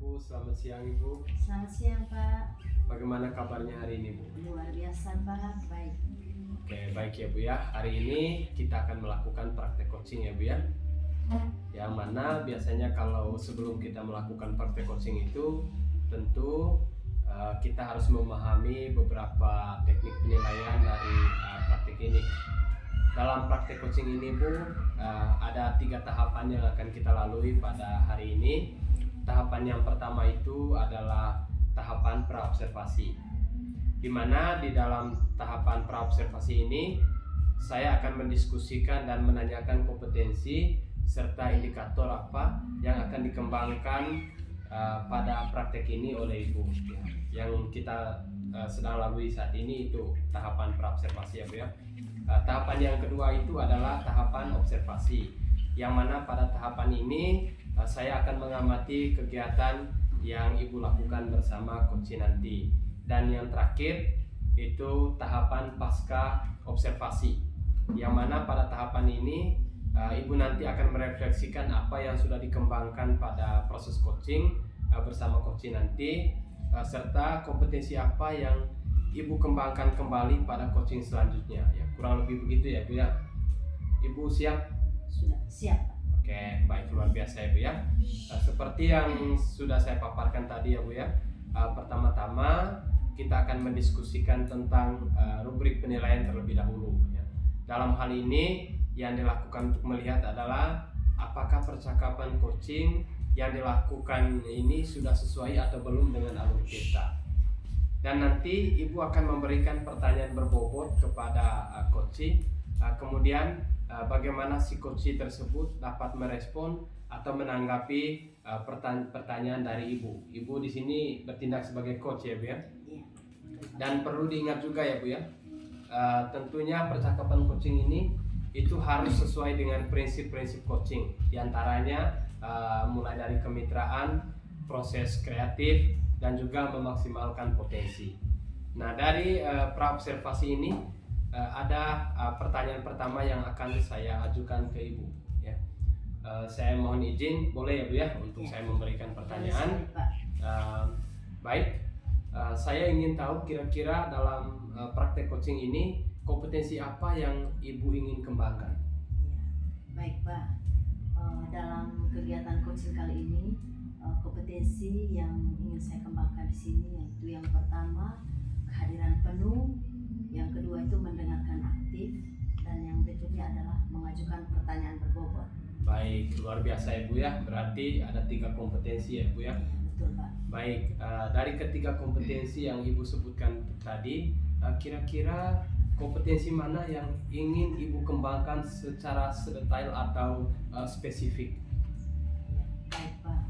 Bu, selamat siang Ibu. Selamat siang Pak. Bagaimana kabarnya hari ini Bu? Luar biasa Pak, baik. Oke, baik ya Bu ya. Hari ini kita akan melakukan praktek coaching ya Bu ya. Yang mana biasanya kalau sebelum kita melakukan praktek coaching itu tentu kita harus memahami beberapa teknik penilaian dari praktek ini. Dalam praktek coaching ini Bu, ada 3 tahapan yang akan kita lalui pada hari ini. Tahapan yang pertama itu adalah tahapan praobservasi, di mana di dalam tahapan praobservasi ini saya akan mendiskusikan dan menanyakan kompetensi serta indikator apa yang akan dikembangkan pada praktek ini oleh Ibu. Yang kita sedang lalui saat ini itu tahapan praobservasi ya Bu ya. Tahapan yang kedua itu adalah tahapan observasi, yang mana pada tahapan ini saya akan mengamati kegiatan yang Ibu lakukan bersama coach nanti. Dan yang terakhir itu tahapan pasca observasi, yang mana pada tahapan ini Ibu nanti akan merefleksikan apa yang sudah dikembangkan pada proses coaching bersama coach nanti, serta kompetensi apa yang Ibu kembangkan kembali pada coaching selanjutnya. Ya, kurang lebih begitu ya Bu ya. Ibu siap? Sudah siap Pak. Oke, baik, luar biasa ya Bu ya. Seperti yang sudah saya paparkan tadi ya Bu ya. Pertama-tama kita akan mendiskusikan tentang rubrik penilaian terlebih dahulu ya. Dalam hal ini yang dilakukan untuk melihat adalah apakah percakapan coaching yang dilakukan ini sudah sesuai atau belum dengan alur kita. Dan nanti Ibu akan memberikan pertanyaan berbobot kepada coach. Kemudian bagaimana si coach tersebut dapat merespon atau menanggapi pertanyaan dari Ibu. Ibu di sini bertindak sebagai coach ya Bu ya. Dan perlu diingat juga ya Bu ya, tentunya percakapan coaching ini itu harus sesuai dengan prinsip-prinsip coaching. Di antaranya mulai dari kemitraan, proses kreatif, dan juga memaksimalkan potensi. Nah, dari praobservasi ini ada pertanyaan pertama yang akan saya ajukan ke Ibu ya. Saya mohon izin boleh ya Bu ya untuk saya memberikan pertanyaan. Baik, saya ingin tahu kira-kira dalam praktek coaching ini kompetensi apa yang Ibu ingin kembangkan? Ya, baik Pak. Dalam kegiatan coaching kali ini kompetensi yang ingin saya kembangkan di sini yaitu yang pertama kehadiran penuh, yang kedua itu mendengarkan aktif, dan yang berikutnya adalah mengajukan pertanyaan berbobot. Baik, luar biasa ya Bu ya. Berarti ada 3 kompetensi ya Bu ya. Betul Pak. Baik, dari ketiga kompetensi yang Ibu sebutkan tadi, kira-kira kompetensi mana yang ingin Ibu kembangkan secara sedetail atau spesifik? Ya, baik Pak.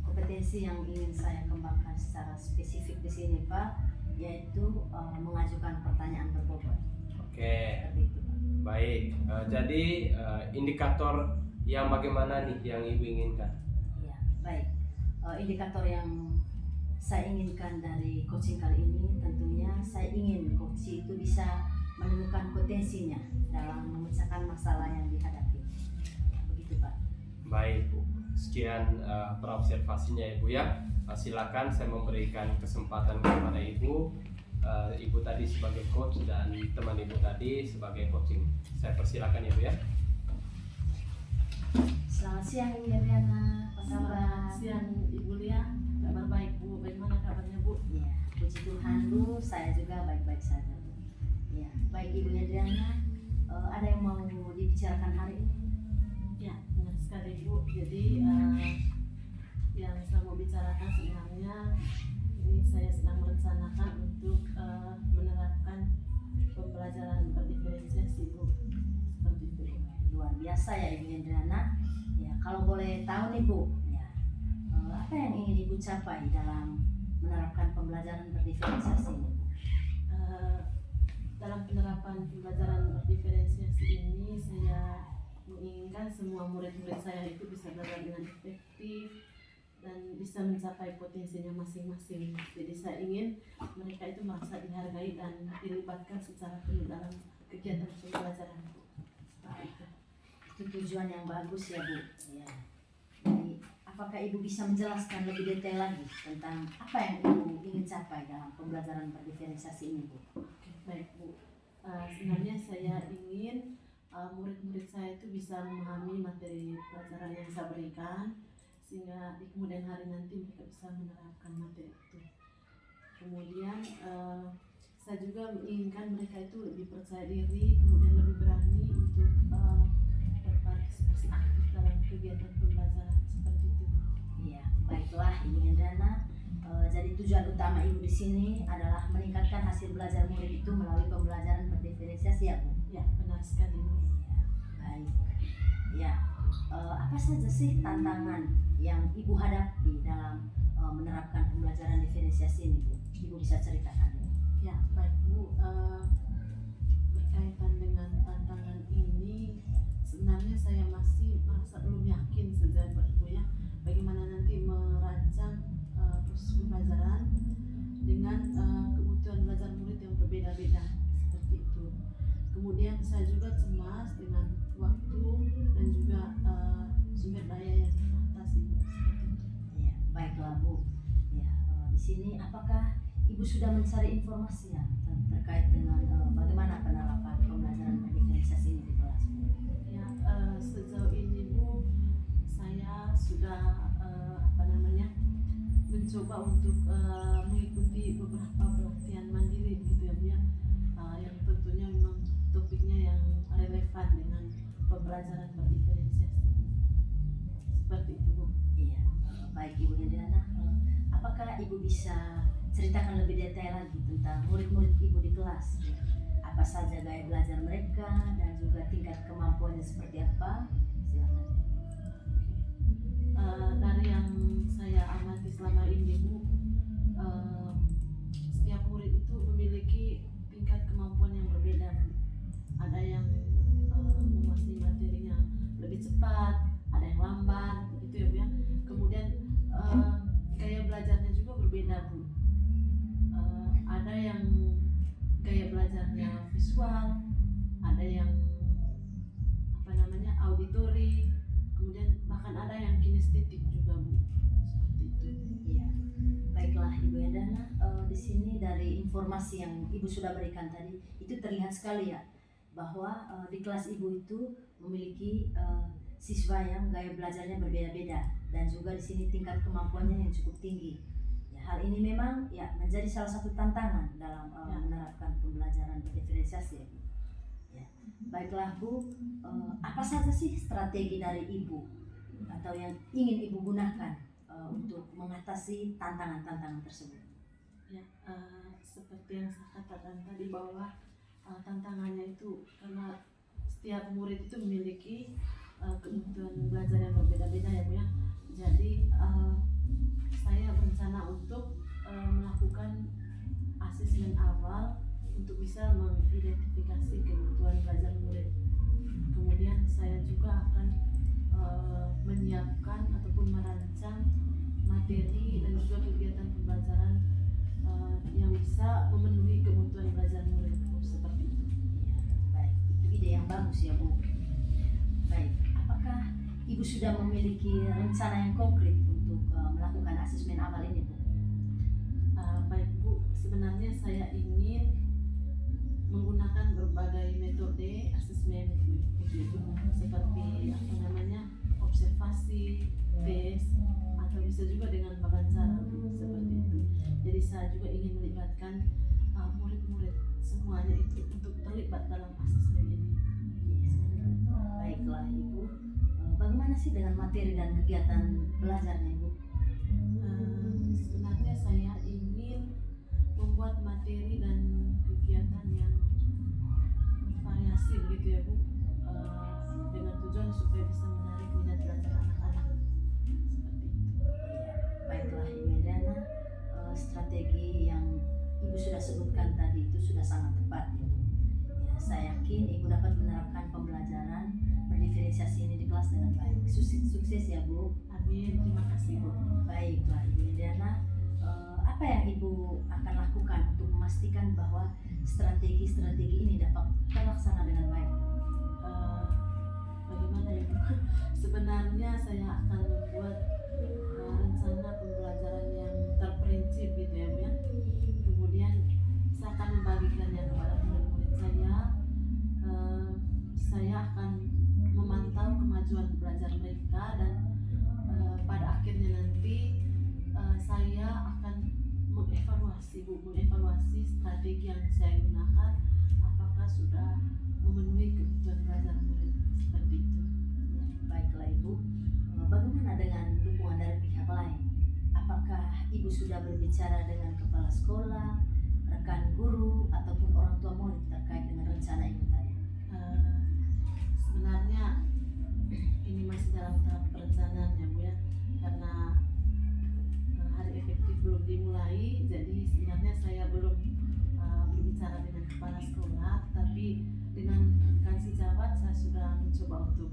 Kompetensi yang ingin saya kembangkan secara spesifik di sini Pak, yaitu mengajukan pertanyaan berbobot. Oke. Seperti itu, Pak. Baik, jadi indikator yang bagaimana nih yang Ibu inginkan? Ya, baik. Indikator yang saya inginkan dari coaching kali ini tentunya saya ingin coach itu bisa menemukan potensinya dalam memecahkan masalah yang dihadapi. Begitu Pak. Baik Bu, sekian praobservasinya Ibu ya. Silakan saya memberikan kesempatan kepada Ibu. Ibu tadi sebagai coach dan teman Ibu tadi sebagai coaching. Saya persilakan ya Bu ya. Selamat siang Ibu Adriana, apa kabar? Selamat siang Ibu Lia, kabar baik Bu, bagaimana kabarnya Bu? Ya, puji Tuhan Bu, saya juga baik-baik saja Bu. Ya, baik Ibu Adriana, ada yang mau dibicarakan hari ini? Ya, benar sekali Bu. Jadi yang saya mau bicarakan sebenarnya ini saya sedang merencanakan untuk menerapkan pembelajaran berdiferensiasi Bu. Seperti itu. Luar biasa ya Ibu Adriana. Ya, kalau boleh tahu nih Bu, ya, apa yang ingin Ibu capai dalam menerapkan pembelajaran berdiferensiasi ini Bu? Dalam penerapan pembelajaran berdiferensiasi ini saya menginginkan semua murid-murid saya itu bisa belajar dengan efektif dan bisa mencapai potensinya masing-masing. Jadi saya ingin mereka itu merasa dihargai dan dilibatkan secara penuh dalam kegiatan pembelajaran. Itu tujuan yang bagus ya Bu. Ya. Jadi apa apakah Ibu bisa menjelaskan lebih detail lagi tentang apa yang Ibu ingin capai dalam pembelajaran berdiferensiasi ini, Bu? Oke, baik Bu. Sebenarnya saya ingin murid-murid saya itu bisa memahami materi pelajaran yang saya berikan, sehingga di kemudian hari nanti mereka bisa menerapkan materi itu. Kemudian saya juga menginginkan mereka itu lebih percaya diri, kemudian lebih berani untuk berpartisipasi aktif dalam kegiatan pembelajaran seperti itu. Iya, baiklah Ibu Hendrana. Jadi tujuan utama Ibu di sini adalah meningkatkan hasil belajar murid itu melalui pembelajaran berdiferensiasi ya, Bu? Ya, benar sekali Bu. Iya, baik. Ya, apa saja sih tantangan yang Ibu hadapi dalam menerapkan pembelajaran diferensiasi ini, Bu? Ibu bisa ceritakan, Bu? Ya, baik Bu. Berkaitan dengan tantangan ini, sebenarnya saya masih merasa belum yakin sejak Bu ya, bagaimana nanti merancang proses pembelajaran dengan kebutuhan belajar murid yang berbeda-beda seperti itu. Kemudian saya juga cemas dengan waktu dan juga sumber daya yang terbatas Ibu seperti itu. Ya, baiklah Bu. Ya, di sini apakah Ibu sudah mencari informasi ya terkait dengan bagaimana penerapan pembelajaran berdiferensiasi ini di kelas, Bu? Ya, sejauh ini Bu, saya sudah mencoba untuk mengikuti beberapa pelatihan mandiri gitu ya Bu ya, yang tentunya memang topiknya yang relevan dengan pembelajaran berdiferensiasi seperti itu Bu. Iya, baik Ibu Hendrana. Apakah Ibu bisa ceritakan lebih detail lagi tentang murid-murid Ibu di kelas? Apa saja gaya belajar mereka dan juga tingkat kemampuannya seperti apa? Silakan. Dari yang saya amati selama ini Bu, setiap murid itu memiliki tingkat kemampuan yang berbeda Bu. Ada yang menguasai materinya lebih cepat, ada yang lambat gitu ya Bu ya. Kemudian gaya belajarnya juga berbeda Bu. Ada yang gaya belajarnya visual, ada yang auditori, kemudian bahkan ada yang kinestetik juga Bu, seperti itu. Iya, baiklah Ibu Hendrana. Di sini dari informasi yang Ibu sudah berikan tadi itu terlihat sekali ya bahwa di kelas Ibu itu memiliki siswa yang gaya belajarnya berbeda-beda dan juga di sini tingkat kemampuannya yang cukup tinggi. Ya, hal ini memang ya menjadi salah satu tantangan dalam menerapkan pembelajaran berdiferensiasi ya, Bu. Ya. Baiklah Bu, apa saja sih strategi dari Ibu atau yang ingin Ibu gunakan untuk mengatasi tantangan-tantangan tersebut? Ya, seperti yang saya katakan tadi bahwa tantangannya itu karena setiap murid itu memiliki kebutuhan belajar yang berbeda-beda ya Bu ya. Jadi saya berencana untuk melakukan asesmen awal untuk bisa mengidentifikasi kebutuhan belajar murid. Kemudian saya juga akan menyiapkan ataupun merancang materi dan juga kegiatan pembelajaran yang bisa memenuhi kebutuhan belajar murid seperti itu. Ya, baik, itu ide yang bagus ya Bu. Baik, apakah Ibu sudah memiliki rencana yang konkret untuk melakukan asesmen awal ini Bu? Baik Bu, sebenarnya saya ingin menggunakan berbagai metode asesmen gitu, seperti observasi, tes, atau bisa juga dengan wawancara seperti itu. Jadi saya juga ingin melibatkan murid-murid semuanya itu untuk terlibat dalam asesmen ini. Baiklah Ibu, bagaimana sih dengan materi dan kegiatan belajarnya Ibu? Sebenarnya saya ingin membuat materi dan kegiatan yang variasi begitu ya Bu, dengan tujuan supaya bisa menarik minat belajar anak-anak seperti itu. Baiklah Ibu Hendrana, strategi yang Ibu sudah sebutkan tadi itu sudah sangat tepat ya Bu. Ya, saya yakin Ibu dapat menerapkan pembelajaran berdiferensiasi ini di kelas dengan baik. Sukses ya Bu. Amin, terima kasih Bu. Baiklah Ibu Hendrana, apa yang Ibu akan lakukan untuk memastikan bahwa strategi-strategi ini dapat terlaksana dengan baik? Bagaimana ya Bu? Sebenarnya saya akan membuat rencana pembelajaran yang terprinsip gitu ya Bu ya. Kemudian saya akan membagikannya kepada murid-murid saya. Saya akan memantau kemajuan belajar mereka dan pada akhirnya nanti saya akan mengevaluasi strategi yang saya gunakan apakah sudah memenuhi kebutuhan belajar murid seperti itu. Ya, baiklah Ibu. Bagaimana dengan dukungan dari pihak lain? Apakah Ibu sudah berbicara dengan kepala sekolah, rekan guru, ataupun orang tua murid terkait dengan rencana Ibu tadi? Sebenarnya ini masih dalam tahap perencanaan ya Bu ya, karena hari efektif belum dimulai, jadi sebenarnya saya belum berbicara dengan kepala sekolah, tapi dengan rekan sejawat saya sudah mencoba untuk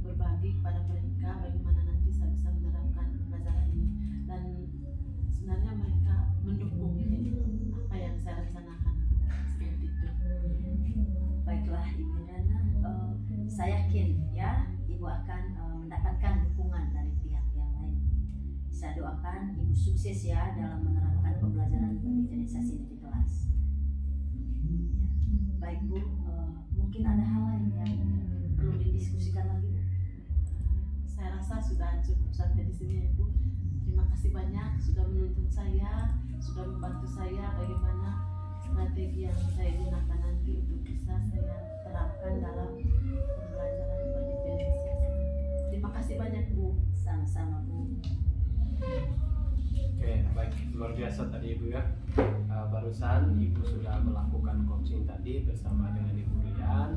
berbagi kepada mereka bagaimana nanti saya bisa menerapkan pelajaran ini, dan sebenarnya mereka mendukung ini apa yang saya rencanakan seperti itu. Baiklah Ibu Indriana, saya yakin ya Ibu akan mendapatkan dukungan dari pihak yang lain. Saya doakan Ibu sukses ya dalam menerapkan pembelajaran berdiferensiasi ini di kelas. Ya. Baik Bu, mungkin ada hal lain yang perlu didiskusikan lagi Bu? Saya rasa sudah cukup sampai di sini ya Bu. Terima kasih banyak sudah menuntut saya, sudah membantu saya bagaimana strategi yang saya gunakan nanti untuk bisa saya terapkan dalam pembelajaran berdiferensiasi. Terima kasih banyak Bu. Sama-sama Bu. Oke, baik, luar biasa tadi Ibu ya. Barusan Ibu sudah melakukan coaching tadi bersama dengan Ibu Rian.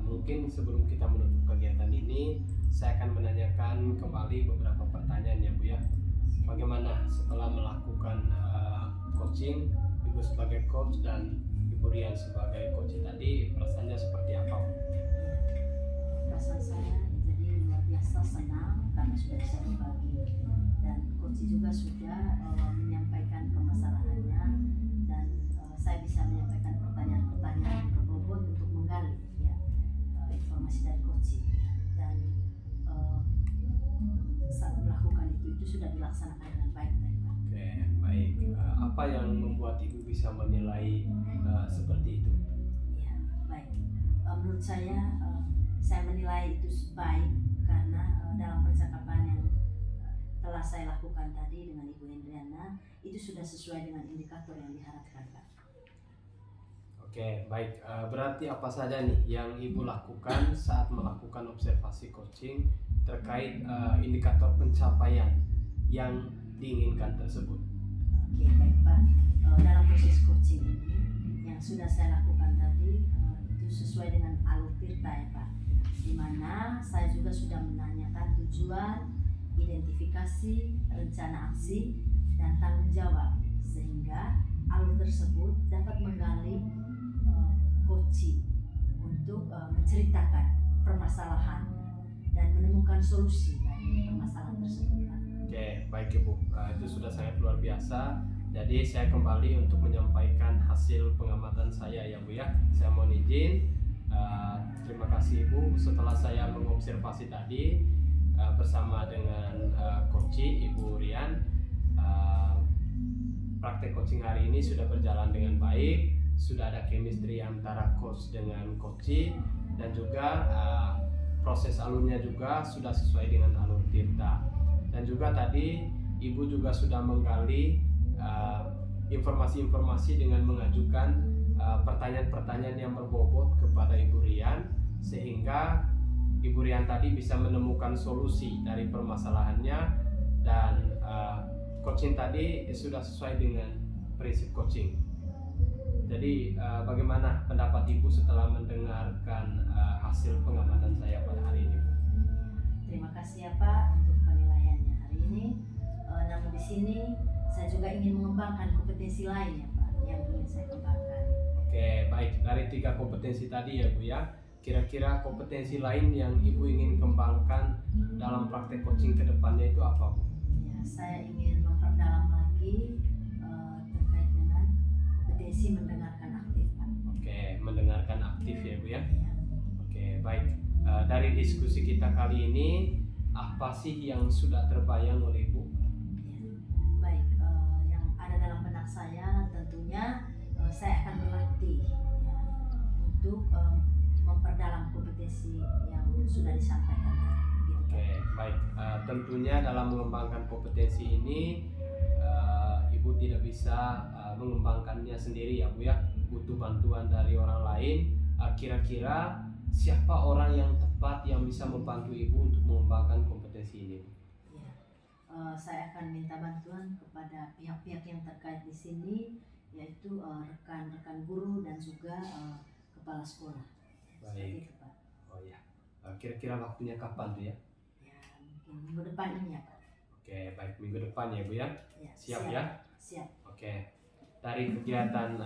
Mungkin sebelum kita menutup kegiatan ini, saya akan menanyakan kembali beberapa pertanyaan ya Bu ya. Bagaimana setelah melakukan coaching, Ibu sebagai coach dan Ibu Rian sebagai coach tadi, perasaannya seperti apa? Perasaan saya jadi luar biasa senang karena sudah bisa berbagi, dan coach juga sudah menyampaikan permasalahannya, dan saya bisa menyampaikan pertanyaan-pertanyaan berbobot untuk menggali ya informasi dari coach ya. Dan saat melakukan itu sudah dilaksanakan dengan baik tadi Pak. Oke, baik. Apa yang membuat Ibu bisa menilai seperti itu? Ya, baik. Menurut saya menilai itu baik karena dalam percakapan yang telah saya lakukan tadi dengan Ibu Indriana itu sudah sesuai dengan indikator yang diharapkan Pak. Oke, baik. Berarti apa saja nih yang Ibu lakukan saat melakukan observasi coaching terkait indikator pencapaian yang diinginkan tersebut? Oke, baik Pak. Dalam proses coaching ini yang sudah saya lakukan tadi itu sesuai dengan alur tirta ya Pak, di mana saya juga sudah menanyakan tujuan, identifikasi, rencana aksi, dan tanggung jawab, sehingga alur tersebut dapat menggali coaching untuk menceritakan permasalahan dan menemukan solusi dari permasalahan tersebut Pak. Oke, baik Ibu. Itu sudah sangat luar biasa. Jadi saya kembali untuk menyampaikan hasil pengamatan saya ya Bu ya. Saya mohon izin. Terima kasih Ibu. Setelah saya mengobservasi tadi bersama dengan coach Ibu Rian, praktek coaching hari ini sudah berjalan dengan baik. Sudah ada chemistry antara coach dengan coach, dan juga proses alurnya juga sudah sesuai dengan alur tirta. Dan juga tadi Ibu juga sudah menggali informasi-informasi dengan mengajukan pertanyaan-pertanyaan yang berbobot kepada Ibu Rian, sehingga Ibu Rian tadi bisa menemukan solusi dari permasalahannya, dan coaching tadi sudah sesuai dengan prinsip coaching. Jadi bagaimana pendapat Ibu setelah mendengarkan hasil pengamatan saya pada hari ini? Terima kasih ya Pak untuk penilaiannya hari ini. Namun di sini saya juga ingin mengembangkan kompetensi lain ya Pak yang ingin saya kembangkan. Oke, baik. Dari 3 kompetensi tadi ya Bu ya, kira-kira kompetensi lain yang Ibu ingin kembangkan dalam praktek coaching ke depannya itu apa Bu? Ya, saya ingin memperdalam lagi terkait dengan kompetensi mendengarkan aktif Pak. Oke, mendengarkan aktif ya Bu ya. Ya. Oke, baik. Dari diskusi kita kali ini, apa sih yang sudah terbayang oleh Ibu? Ya. Baik, yang ada dalam benak saya tentunya saya akan berlatih ya, untuk memperdalam kompetensi yang sudah disampaikan tadi. Gitu, Pak. Oke, baik. Tentunya dalam mengembangkan kompetensi ini, Ibu tidak bisa mengembangkannya sendiri ya Bu ya. Butuh bantuan dari orang lain. Kira-kira siapa orang yang tepat yang bisa membantu Ibu untuk mengembangkan kompetensi ini, Bu? Ya. Saya akan minta bantuan kepada pihak-pihak yang terkait di sini, yaitu rekan-rekan guru dan juga kepala sekolah. Baik. Seperti itu, Pak. Oh ya. Kira-kira waktunya kapan tuh ya? Ya, mungkin minggu depan ini ya, Pak. Oke, baik, minggu depan ya Bu ya. Ya, Siap ya? Siap. Oke. Dari kegiatan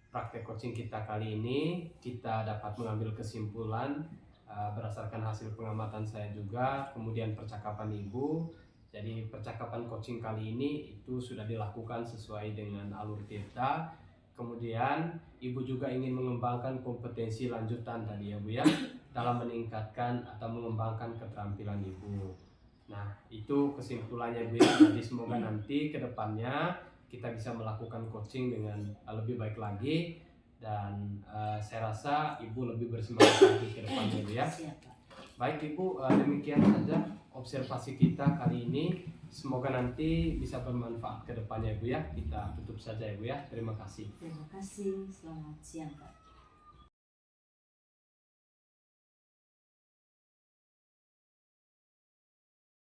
praktek coaching kita kali ini, kita dapat mengambil kesimpulan berdasarkan hasil pengamatan saya juga, kemudian percakapan Ibu. Jadi percakapan coaching kali ini itu sudah dilakukan sesuai dengan alur kita. Kemudian Ibu juga ingin mengembangkan kompetensi lanjutan tadi ya Bu ya, dalam meningkatkan atau mengembangkan keterampilan Ibu. Nah, itu kesimpulannya Bu ya. Jadi semoga nanti ke depannya kita bisa melakukan coaching dengan lebih baik lagi, dan saya rasa Ibu lebih bersemangat lagi ke depannya Bu ya. Siap, Pak. Baik Ibu, demikian saja observasi kita kali ini. Semoga nanti bisa bermanfaat ke depannya Ibu ya. Kita tutup saja Ibu ya. Terima kasih. Terima kasih. Selamat siang, Pak.